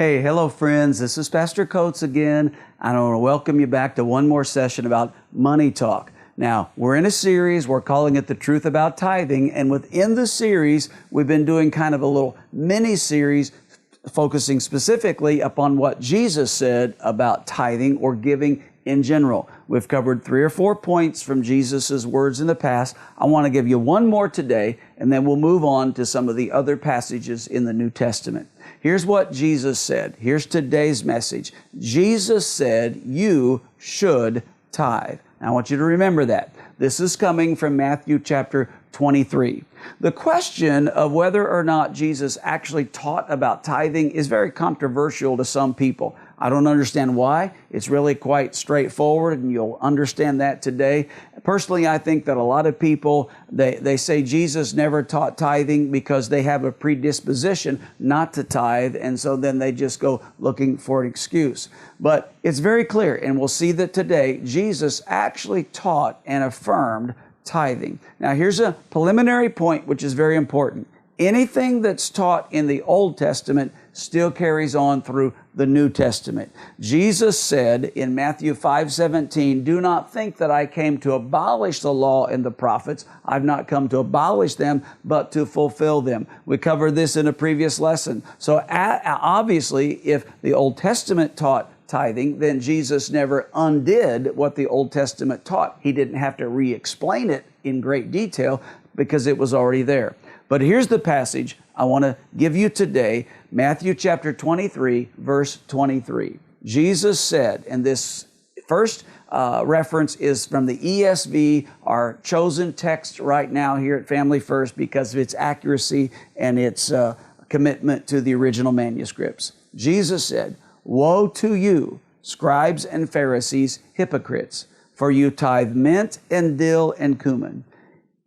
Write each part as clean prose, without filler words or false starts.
Hey, hello friends, this is Pastor Coates again. I want to welcome you back to one more session about money talk. Now, we're in a series, we're calling it The Truth About Tithing, and within the series, we've been doing kind of a little mini-series focusing specifically upon what Jesus said about tithing or giving in general. We've covered 3 or 4 points from Jesus' words in the past. I want to give you one more today, and then we'll move on to some of the other passages in the New Testament. Here's what Jesus said. Here's today's message. Jesus said, you should tithe. Now, I want you to remember that. This is coming from Matthew chapter 23. The question of whether or not Jesus actually taught about tithing is very controversial to some people. I don't understand why. It's really quite straightforward, and you'll understand that today. Personally, I think that a lot of people, they say Jesus never taught tithing because they have a predisposition not to tithe, and so then they just go looking for an excuse. But it's very clear, and we'll see that today, Jesus actually taught and affirmed tithing. Now, here's a preliminary point which is very important. Anything that's taught in the Old Testament still carries on through the New Testament. Jesus said in Matthew 5:17, do not think that I came to abolish the law and the prophets. I've not come to abolish them, but to fulfill them. We covered this in a previous lesson. So obviously, if the Old Testament taught tithing, then Jesus never undid what the Old Testament taught. He didn't have to re-explain it in great detail because it was already there. But here's the passage I want to give you today, Matthew chapter 23, verse 23. Jesus said, and this first reference is from the ESV, our chosen text right now here at Family First because of its accuracy and its commitment to the original manuscripts. Jesus said, woe to you, scribes and Pharisees, hypocrites, for you tithe mint and dill and cumin,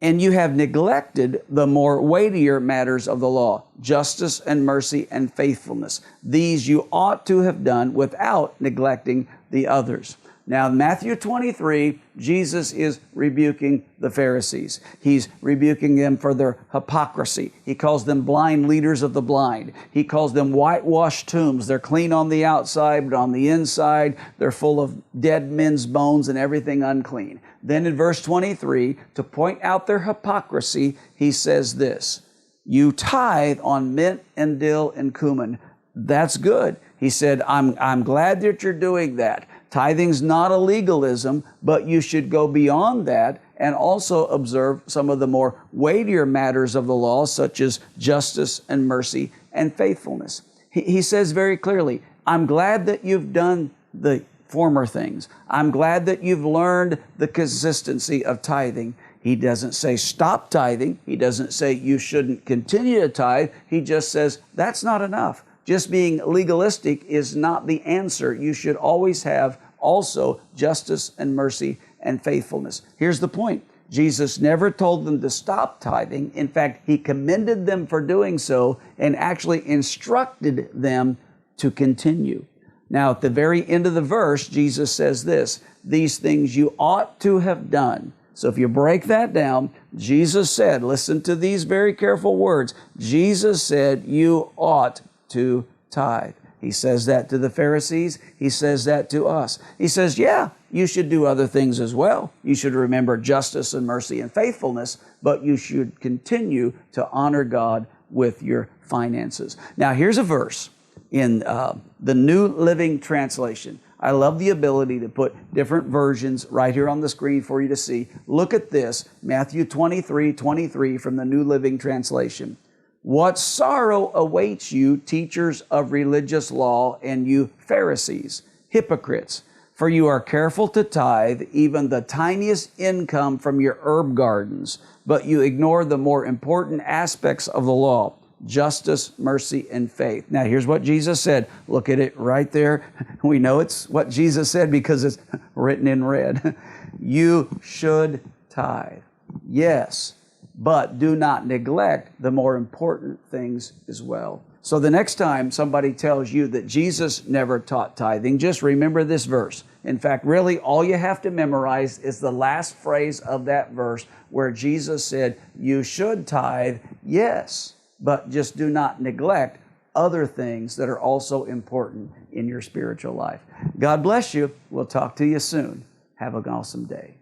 and you have neglected the more weightier matters of the law, justice and mercy and faithfulness. These you ought to have done without neglecting the others. Now, in Matthew 23, Jesus is rebuking the Pharisees. He's rebuking them for their hypocrisy. He calls them blind leaders of the blind. He calls them whitewashed tombs. They're clean on the outside, but on the inside, they're full of dead men's bones and everything unclean. Then in verse 23, to point out their hypocrisy, he says this, you tithe on mint and dill and cumin. That's good. He said, I'm glad that you're doing that. Tithing's not a legalism, but you should go beyond that and also observe some of the more weightier matters of the law, such as justice and mercy and faithfulness. He says very clearly, I'm glad that you've done the former things. I'm glad that you've learned the consistency of tithing. He doesn't say stop tithing. He doesn't say you shouldn't continue to tithe. He just says that's not enough. Just being legalistic is not the answer. You should always have also justice and mercy and faithfulness. Here's the point. Jesus never told them to stop tithing. In fact, He commended them for doing so and actually instructed them to continue. Now, at the very end of the verse, Jesus says this, these things you ought to have done. So if you break that down, Jesus said, listen to these very careful words. Jesus said, you ought to tithe. He says that to the Pharisees. He says that to us. He says, yeah, you should do other things as well. You should remember justice and mercy and faithfulness, but you should continue to honor God with your finances. Now, here's a verse in the New Living Translation. I love the ability to put different versions right here on the screen for you to see. Look at this, Matthew 23:23 from the New Living Translation. What sorrow awaits you, teachers of religious law, and you Pharisees, hypocrites, for you are careful to tithe even the tiniest income from your herb gardens, but you ignore the more important aspects of the law, justice, mercy, and faith. Now, here's what Jesus said. Look at it right there. We know it's what Jesus said because it's written in red. You should tithe. Yes, but do not neglect the more important things as well. So the next time somebody tells you that Jesus never taught tithing, just remember this verse. In fact, really all you have to memorize is the last phrase of that verse where Jesus said, you should tithe, yes, but just do not neglect other things that are also important in your spiritual life. God bless you. We'll talk to you soon. Have an awesome day.